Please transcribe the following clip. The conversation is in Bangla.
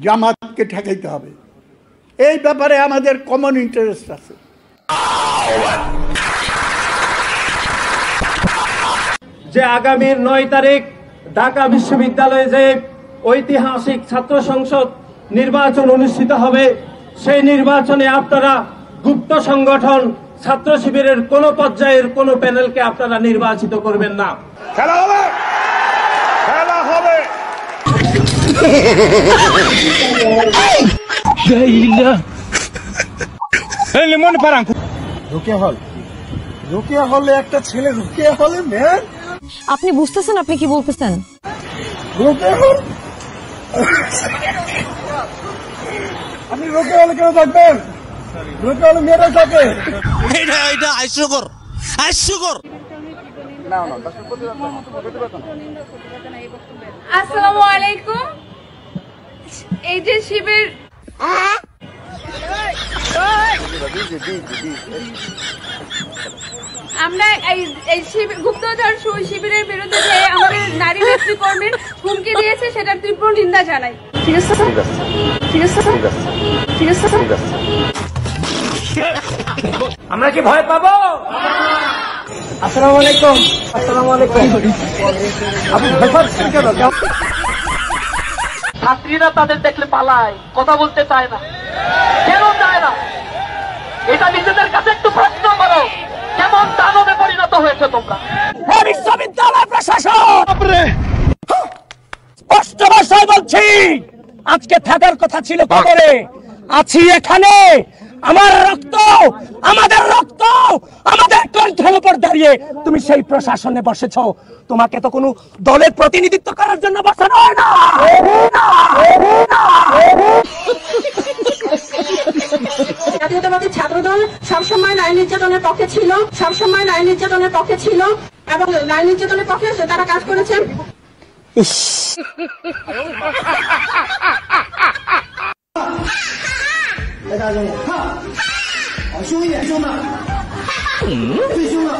জামাতকে ঠেকাইতে হবে। এই ব্যাপারে আমাদের কমন ইন্টারেস্ট আছে। যে আগামীর 9 তারিখ ঢাকা বিশ্ববিদ্যালয়ে যে ঐতিহাসিক ছাত্র সংসদ নির্বাচন অনুষ্ঠিত হবে, সেই নির্বাচনে আপনারা গুপ্ত সংগঠন ছাত্র শিবিরের কোন পর্যায়ের কোন প্যানেলকে আপনারা নির্বাচিত করবেন না। খেলা হবে, খেলা হবে। রোকেয়া হলে একটা ছেলে রোকেয়া হলে ম্যান, আপনি বুঝতেছেন আপনি কি বলতেছেন? রোকেয়া হল, আপনি রোকেয়া হলে কেন থাকবেন? রোকেয়া হলে মেয়েরা থাকে। এটা হাস্যকর, হাস্যকর। আসসালামু আলাইকুম। এই যে শিবির, আমরা এই গুপ্তধর শিবিরের বিরুদ্ধে যে আমাদের নারী নেত্রী কর্মীর হুমকি দিয়েছে সেটার তীব্র নিন্দা জানাই। ঠিক আছে, ঠিক আছে, ঠিক আছে। আমরা কি ভয় পাবো? আসসালামু আলাইকুম। আসসালামু আলাইকুম। আপনি ভয় পাচ্ছেন কেন? ছাত্রীরা তাদের দেখলে পালায়, কথা বলতে চায় না। কেন চায় না? এটা নিজেদের কাছে একটু প্রশ্ন করো। কেমন দানবে পরিণত হয়েছে তোমরা? বিশ্ববিদ্যালয় প্রশাসন, স্পষ্ট ভাষায় বলছি, আজকে থাকার কথা ছিল কবরে, আছি এখানে। আমার রক্ত, আমাদের রক্ত, আমাদের কণ্ঠের উপর দাঁড়িয়ে তুমি সেই প্রশাসনে বসেছ। তোমাকে তো কোনো দলের প্রতিনিধিত্ব করার জন্য বসানো হয় না। জাতীয়তাবাদী ছাত্রদল সবসময় নারী নির্যাতনের পক্ষে ছিল, সবসময় নারী নির্যাতনের পক্ষে ছিল এবং নারী নির্যাতনের পক্ষে তারা কাজ করেছে।凶一点，凶的，最凶的。